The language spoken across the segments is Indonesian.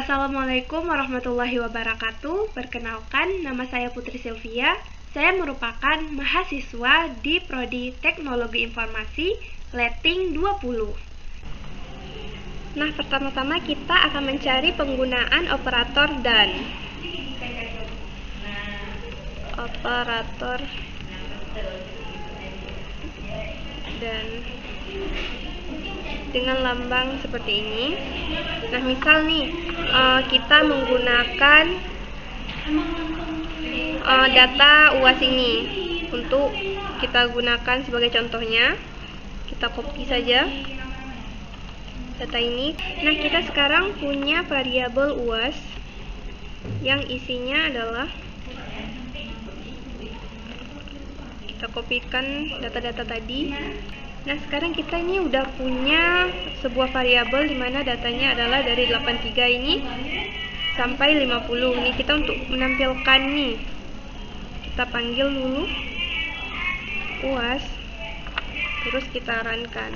Assalamualaikum warahmatullahi wabarakatuh. Perkenalkan, nama saya Putri Sylvia. Saya merupakan mahasiswa di Prodi Teknologi Informasi Letting 20. Nah, pertama-tama kita akan mencari penggunaan operator dan. Operator dan dengan lambang seperti ini. Nah, misal nih kita menggunakan data UAS ini untuk kita gunakan sebagai contohnya. Kita copy saja data ini. Nah, kita sekarang punya variabel UAS yang isinya adalah, kita kopikan data-data tadi. Nah, sekarang kita ini udah punya sebuah variabel di mana datanya adalah dari 83 ini sampai 50. Ini kita untuk menampilkan nih, kita panggil dulu UAS, terus kita runkan.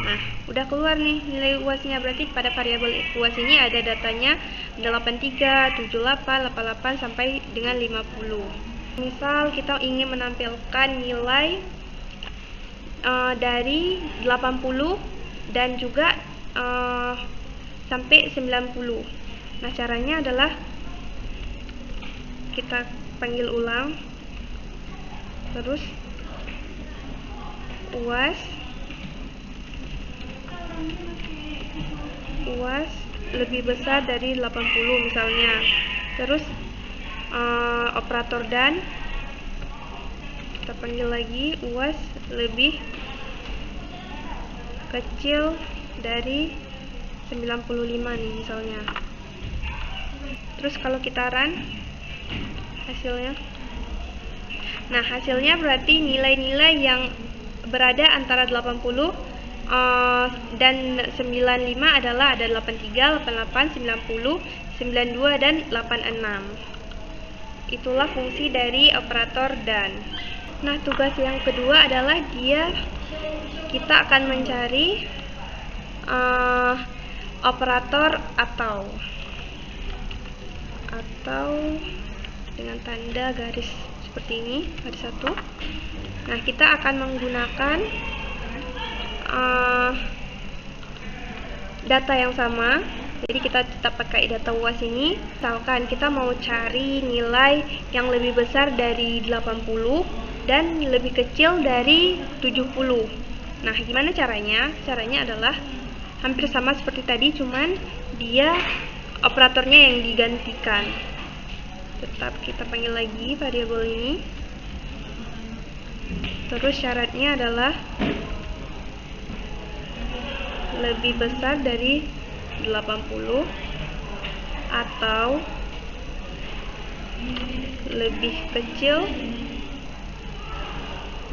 Nah, udah keluar nih nilai UASnya. Berarti pada variabel UAS ini ada datanya 83, 78, 88 sampai dengan 50. Misal kita ingin menampilkan nilai dari 80 dan juga sampai 90. Nah, caranya adalah kita panggil ulang, terus UAS lebih besar dari 80 misalnya. Terus operator dan, kita panggil lagi UAS lebih kecil dari 95 nih misalnya. Terus kalau kita run hasilnya, nah hasilnya berarti nilai-nilai yang berada antara 80 dan 95 adalah ada 83, 88, 90, 92 dan 86. Itulah fungsi dari operator dan. Nah, tugas yang kedua adalah kita akan mencari operator atau dengan tanda garis seperti ini, garis satu. Nah, kita akan menggunakan data yang sama. Jadi kita tetap pakai data UAS ini. Misalkan kita mau cari nilai yang lebih besar dari 80 dan lebih kecil dari 70. Nah, gimana caranya? Caranya adalah hampir sama seperti tadi, cuman dia operatornya yang digantikan. Tetap kita panggil lagi variabel ini. Terus syaratnya adalah lebih besar dari 80 atau lebih kecil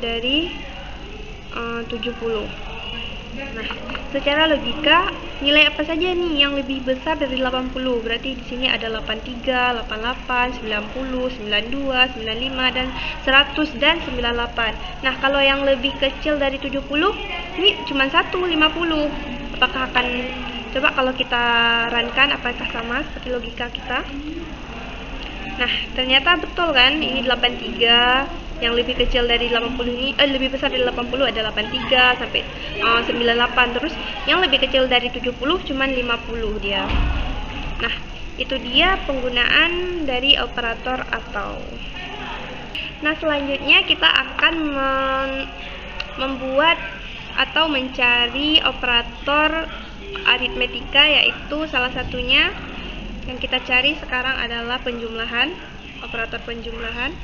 dari 70. Nah, secara logika nilai apa saja nih yang lebih besar dari 80? Berarti di sini ada 83, 88, 90, 92, 95 dan 100 dan 98. Nah, kalau yang lebih kecil dari 70 ini cuma 150. Apakah akan, coba kalau kita runkan apakah sama seperti logika kita? Nah, ternyata betul kan? Ini 83, yang lebih kecil dari 80 ini, lebih besar dari 80 ada 83 sampai 98. Terus yang lebih kecil dari 70 cuman 50 dia. Nah, itu dia penggunaan dari operator atau. Nah, selanjutnya kita akan membuat atau mencari operator aritmetika, yaitu salah satunya yang kita cari sekarang adalah penjumlahan, operator penjumlahan.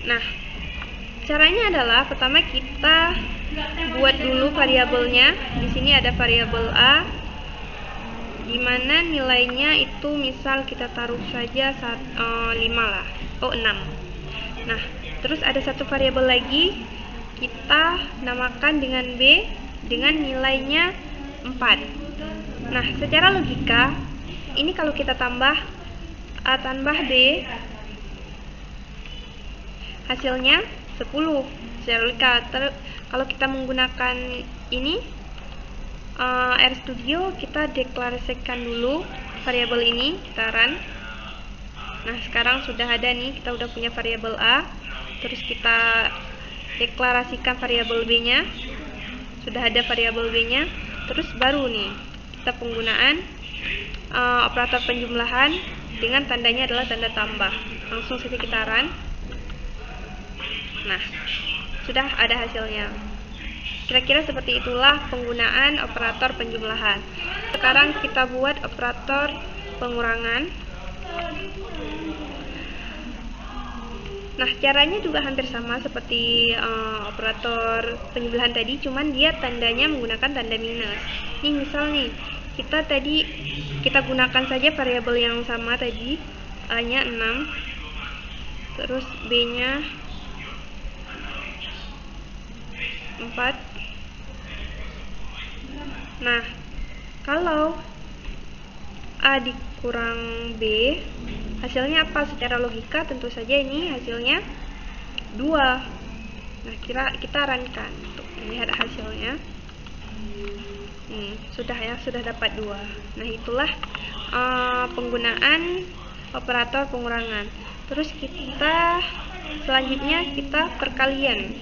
Nah, caranya adalah pertama kita buat dulu variabelnya. Di sini ada variabel A, di mana nilainya itu misal kita taruh saja 5 lah, 6. Nah, terus ada satu variabel lagi, kita namakan dengan B dengan nilainya 4. Nah, secara logika ini kalau kita tambah A tambah B, hasilnya 10. Secara logika, kalau kita menggunakan ini RStudio kita deklarasikan dulu variabel ini, kita run. Nah, sekarang sudah ada nih, kita udah punya variabel A. Terus kita deklarasikan variabel B-nya. Sudah ada variabel B-nya. Terus baru nih kita penggunaan operator penjumlahan dengan tandanya adalah tanda tambah. Langsung saja kita run. Nah, sudah ada hasilnya. Kira-kira seperti itulah penggunaan operator penjumlahan. Sekarang kita buat operator pengurangan. Nah, caranya juga hampir sama seperti operator penjumlahan tadi, cuman dia tandanya menggunakan tanda minus. Nih, misal nih, kita gunakan saja variabel yang sama tadi, A-nya 6, terus B-nya 4. Nah, kalau A dikurang B, hasilnya apa? Secara logika tentu saja ini hasilnya 2. Nah, kita runkan untuk melihat hasilnya. Sudah dapat 2. Nah, itulah penggunaan operator pengurangan. Terus selanjutnya kita perkalian.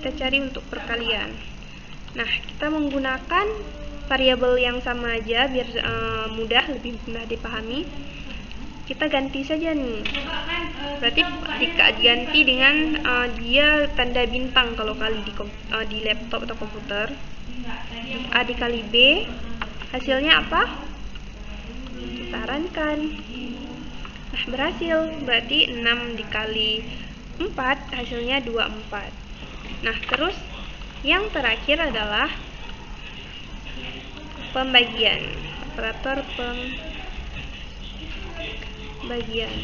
Kita cari untuk perkalian. Nah, kita menggunakan variabel yang sama aja biar lebih mudah dipahami. Kita ganti saja nih. Berarti diganti dengan dia tanda bintang kalau kali di laptop atau komputer. A dikali B, hasilnya apa? Kita runkan. Nah, berhasil. Berarti 6 dikali 4, hasilnya 24. Nah, terus yang terakhir adalah pembagian. Operator pembagian.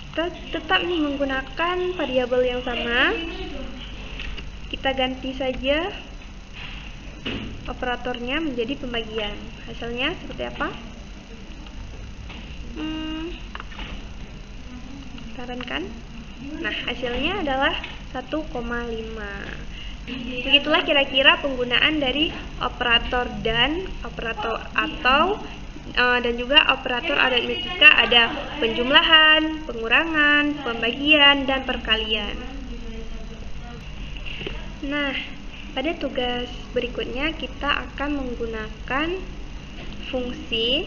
Kita tetap nih menggunakan variabel yang sama. Kita ganti saja operatornya menjadi pembagian. Hasilnya seperti apa? Kita runkan. Nah, hasilnya adalah 1,5. Begitulah kira-kira penggunaan dari operator dan operator atau dan juga operator aritmetika, ada penjumlahan, pengurangan, pembagian, dan perkalian. Nah, pada tugas berikutnya kita akan menggunakan fungsi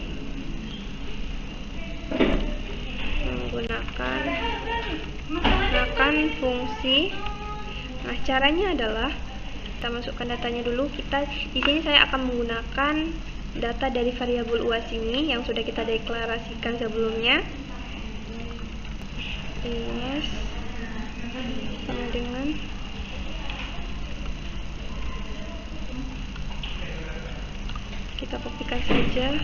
Nah, caranya adalah kita masukkan datanya dulu. Di sini saya akan menggunakan data dari variabel UAS ini yang sudah kita deklarasikan sebelumnya. UAS sama dengan kita kopikan saja.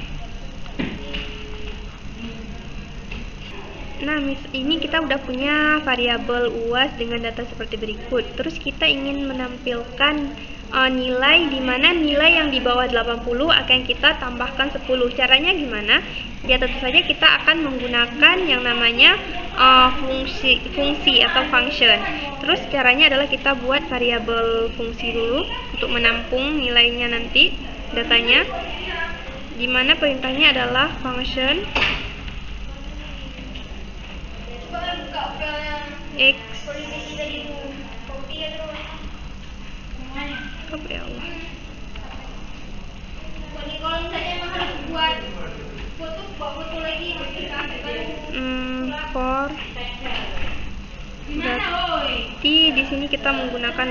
Nah, ini kita udah punya variabel UAS dengan data seperti berikut. Terus kita ingin menampilkan nilai di mana nilai yang di bawah 80 akan kita tambahkan 10. Caranya gimana? Ya, tentu saja kita akan menggunakan yang namanya fungsi atau function. Terus caranya adalah kita buat variabel fungsi dulu untuk menampung nilainya nanti, datanya. Di mana perintahnya adalah function X for berarti di sini kita menggunakan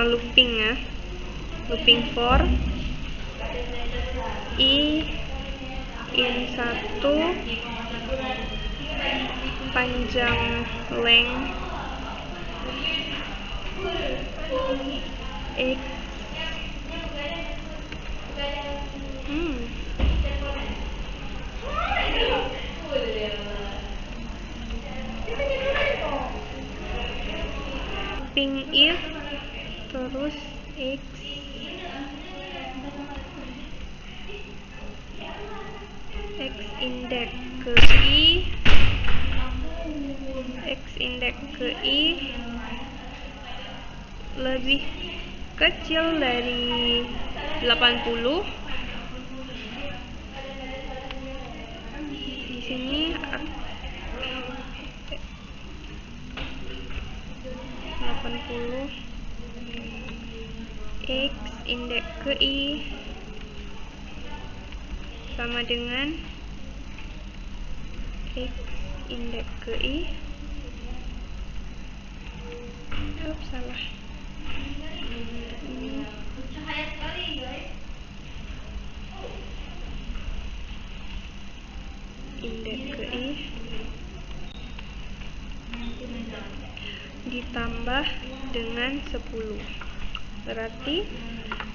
looping ya, looping for I in 1 panjang length X looping if terus X index ke I lebih kecil dari 80. Di sini 80 X indeks ke I sama dengan X indeks ke I. Salah. Ini indeks ke I ditambah dengan 10. Berarti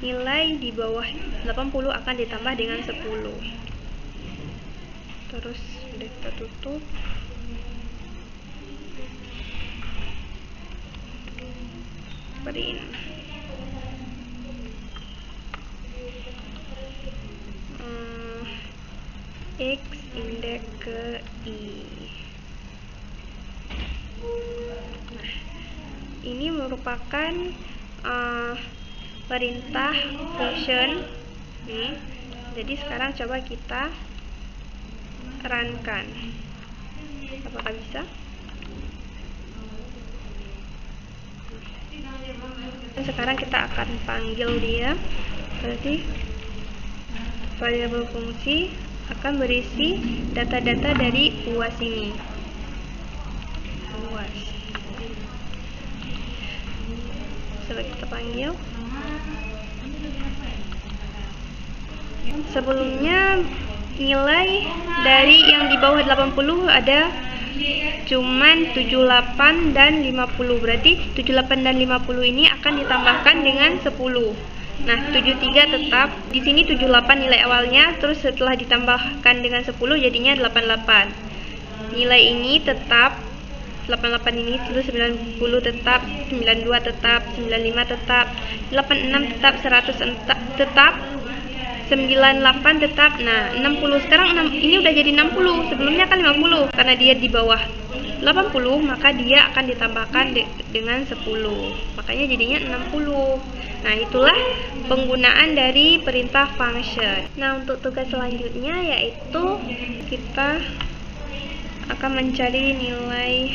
nilai di bawah 80 akan ditambah dengan 10. Terus udah kita tutup. Seperti ini. X indeks ke I. Nah, ini merupakan perintah function. Jadi sekarang coba kita runkan. Apakah bisa? Sekarang kita akan panggil dia. Berarti variabel fungsi akan berisi data-data dari UAS ini. UAS. Coba kita panggil. Sebelumnya nilai dari yang di bawah 80 ada cuman 78 dan 50. Berarti 78 dan 50 ini akan ditambahkan dengan 10. Nah, 73 tetap. Di sini 78 nilai awalnya, terus setelah ditambahkan dengan 10 jadinya 88. Nilai ini tetap 88 ini, terus 90 tetap, 92 tetap, 95 tetap, 86 tetap, 100 tetap, 98 tetap. Nah, 60 sekarang ini udah jadi 60. Sebelumnya kan 50 karena dia di bawah 80, maka dia akan ditambahkan dengan 10. Makanya jadinya 60. Nah, itulah penggunaan dari perintah function. Nah, untuk tugas selanjutnya yaitu kita akan mencari nilai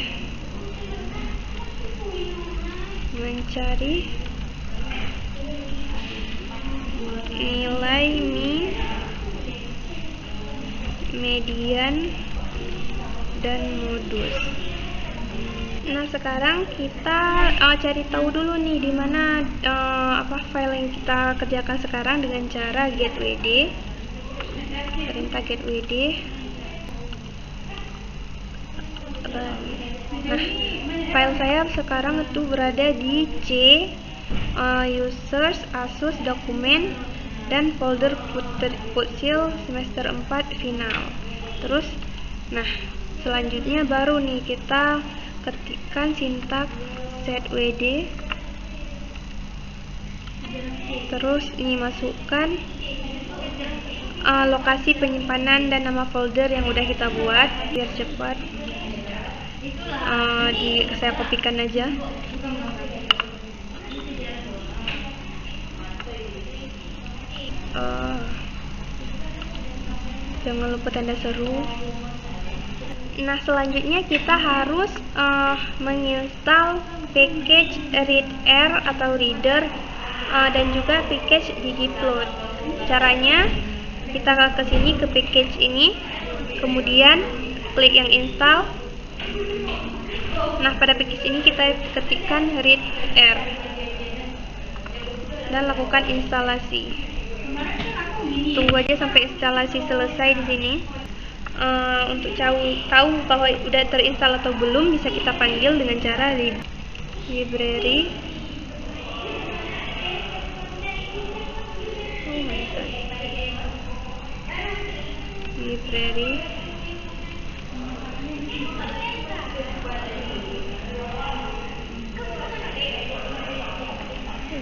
min, median, dan modus. Nah, sekarang kita cari tahu dulu nih di mana file yang kita kerjakan sekarang dengan cara getWD. Perintah getWD. Nah, file saya sekarang itu berada di C, users, asus, dokumen, dan folder Futsil semester 4 final. Terus, nah, selanjutnya baru nih kita ketikkan sintaks setwd. Terus ini masukkan lokasi penyimpanan dan nama folder yang udah kita buat biar cepat. Saya kopikan aja. Jangan lupa tanda seru. Nah, selanjutnya kita harus menginstal package reader atau reader dan juga package ggplot. Caranya kita ke sini ke package ini, kemudian klik yang install. Nah, pada package ini kita ketikkan reader dan lakukan instalasi. Tunggu aja sampai instalasi selesai di sini. Untuk tahu bahwa udah terinstall atau belum, bisa kita panggil dengan cara library. Library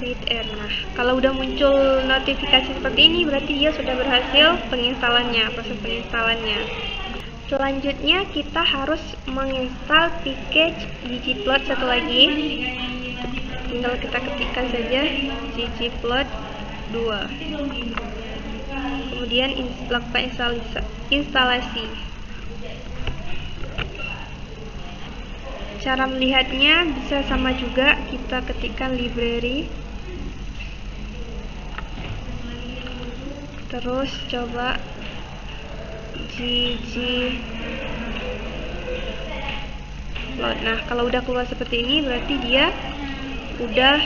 reader. Nah, kalau udah muncul notifikasi seperti ini, berarti dia sudah berhasil proses penginstalannya. Selanjutnya kita harus menginstal package ggplot satu lagi. tinggal kita ketikkan saja ggplot 2, kemudian lakukan instalasi. Cara melihatnya bisa sama juga, kita ketikkan library, terus coba ggplot. Nah, kalau udah keluar seperti ini berarti dia udah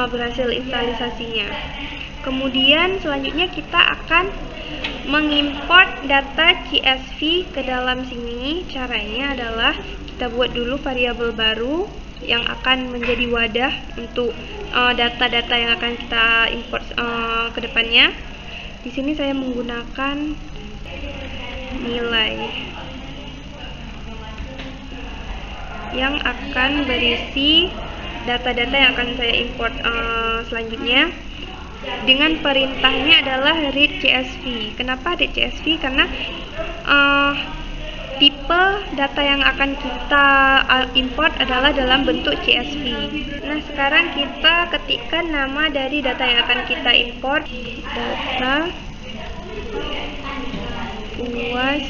berhasil instalisasinya. Kemudian selanjutnya kita akan mengimport data CSV ke dalam sini. Caranya adalah kita buat dulu variabel baru yang akan menjadi wadah untuk data-data yang akan kita import ke depannya. Di sini saya menggunakan nilai yang akan berisi data-data yang akan saya import selanjutnya. Dengan perintahnya adalah read CSV. Kenapa read CSV? Karena tipe data yang akan kita import adalah dalam bentuk CSV. Nah, sekarang kita ketikkan nama dari data yang akan kita import. Data UAS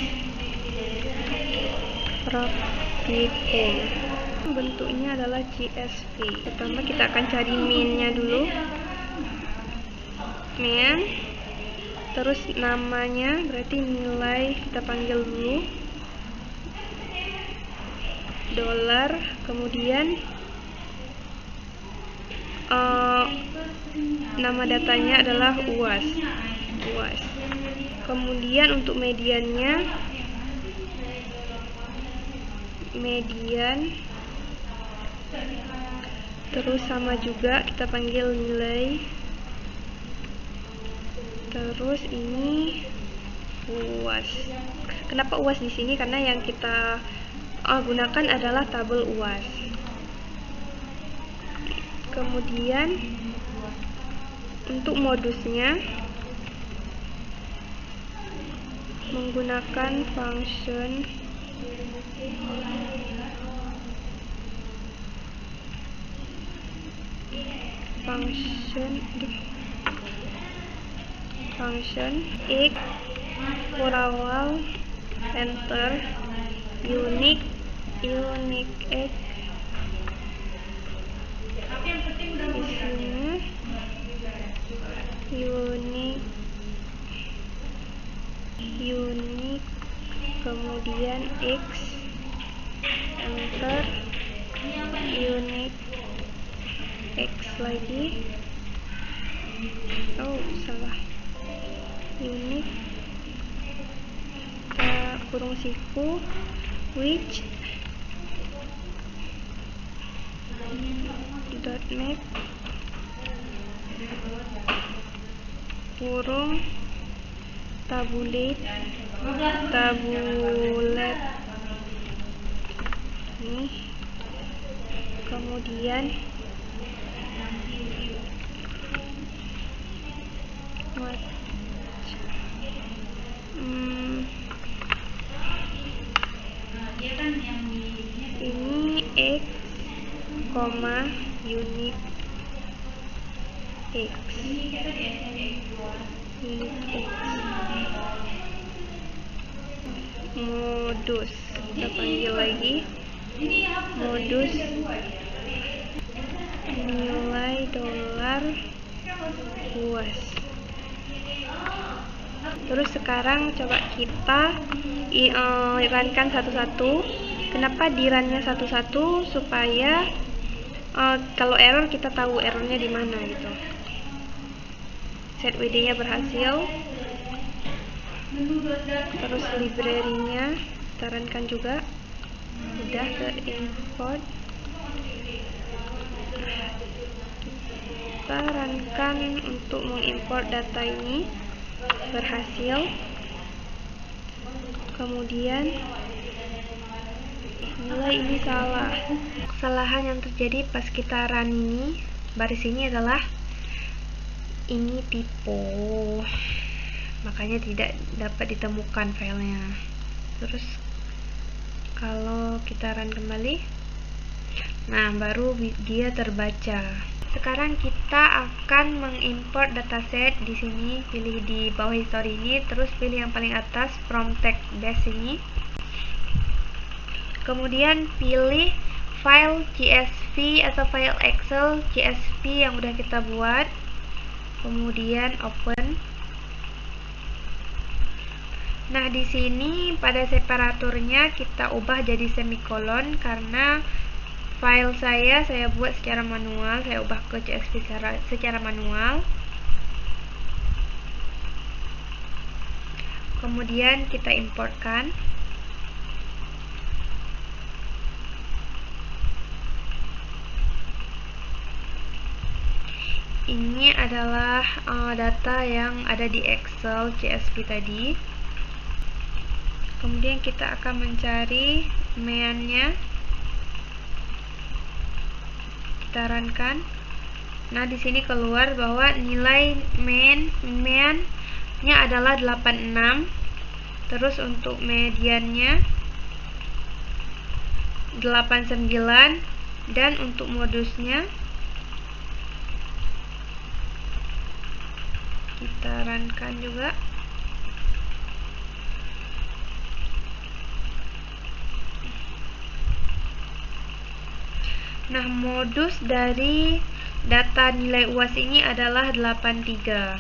praktikum. Bentuknya adalah CSV. Pertama kita akan cari main-nya dulu. Main. Terus namanya berarti nilai kita panggil dulu $, kemudian nama datanya adalah UAS. Kemudian untuk mediannya median, terus sama juga kita panggil nilai, terus ini UAS. Kenapa UAS di sini? Karena yang kita gunakan adalah tabel UAS. Kemudian untuk modusnya menggunakan function x for awal, enter, unique x di sini, unique kemudian x, enter, unique x lagi, salah, unique kurung siku which dot map kurung tabulate ini, kemudian ini x, unique x, modus kita panggil lagi modus nilai $UAS. Terus sekarang coba kita runkan satu-satu. Kenapa di-runnya satu-satu? Supaya kalau error kita tahu errornya di mana gitu. Set WD-nya berhasil. Terus library-nya kita runkan juga. Udah ke import. Kita runkan untuk mengimport data ini berhasil. Kemudian nilai ini salah. Kesalahan yang terjadi pas kita run ini, baris ini adalah ini typo, makanya tidak dapat ditemukan filenya. Terus kalau kita run kembali, Nah, baru dia terbaca. Sekarang kita akan mengimport dataset. Di sini pilih di bawah history ini, terus pilih yang paling atas from text base ini. Kemudian pilih file CSV atau file Excel CSV yang udah kita buat. Kemudian open. Nah, di sini pada separatornya kita ubah jadi semikolon karena file saya buat secara manual, saya ubah ke CSV secara manual. Kemudian kita importkan. Ini adalah data yang ada di Excel CSV tadi. Kemudian kita akan mencari main-nya. Kita runkan. Nah, di sini keluar bahwa nilai main-nya adalah 86. Terus untuk mediannya 89 dan untuk modusnya kita runkan juga. Nah, modus dari data nilai UAS ini adalah 83.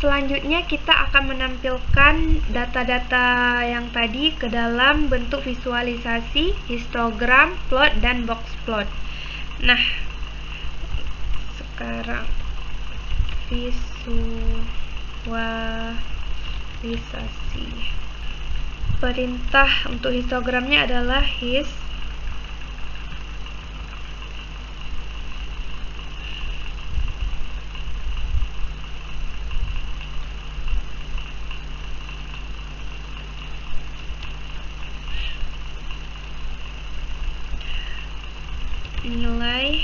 Selanjutnya kita akan menampilkan data-data yang tadi ke dalam bentuk visualisasi, histogram, plot, dan box plot. Nah, sekarang visualisasi. Perintah untuk histogramnya adalah his nilai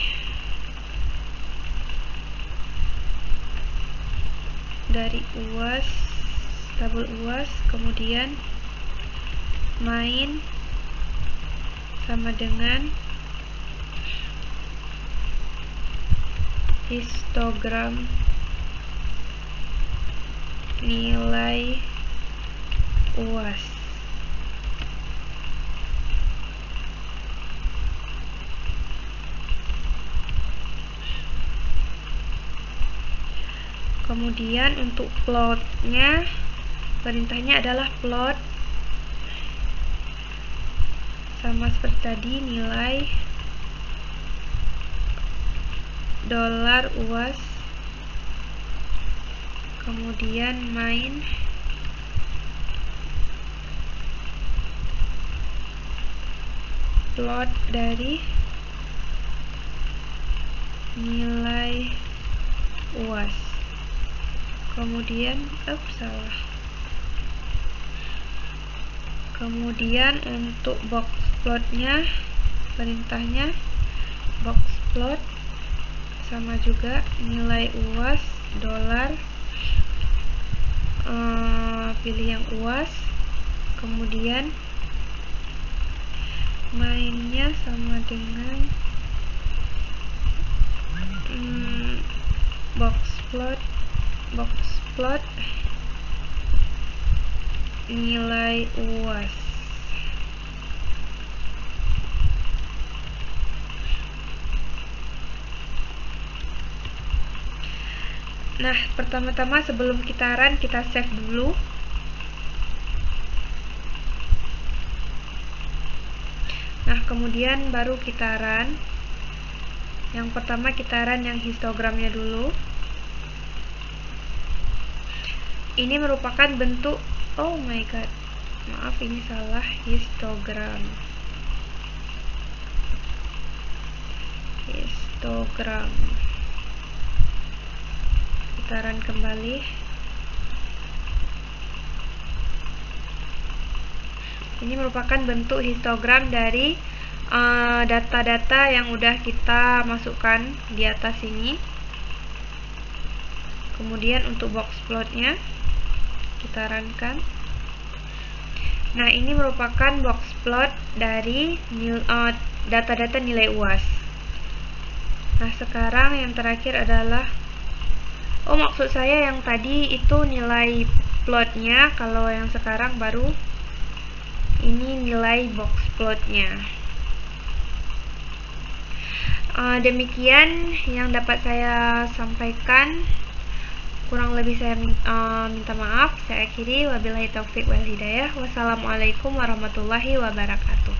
dari UAS, tabel UAS, kemudian main sama dengan histogram nilai UAS. Kemudian untuk plotnya, perintahnya adalah plot sama seperti tadi, nilai dolar UAS, kemudian main plot dari nilai UAS. Kemudian salah. Kemudian untuk box plotnya, perintahnya box plot sama juga nilai UAS dolar, pilih yang UAS, kemudian mainnya sama dengan box plot nilai UAS. Nah, pertama-tama sebelum kita run, kita save dulu. Nah, kemudian baru kita run. Yang pertama kita run yang histogramnya dulu. Ini merupakan bentuk, oh my god, maaf ini salah, histogram. Kita run kembali. Ini merupakan bentuk histogram dari data-data yang udah kita masukkan di atas ini. Kemudian untuk box plotnya kita runkan. Nah, ini merupakan box plot dari data-data nilai UAS. Nah, sekarang yang terakhir adalah, maksud saya yang tadi itu nilai plotnya, kalau yang sekarang baru ini nilai box plotnya. Demikian yang dapat saya sampaikan. Kurang lebih saya minta maaf. Saya akhiri. Wabillahi taufiq wal hidayah. Wassalamualaikum warahmatullahi wabarakatuh.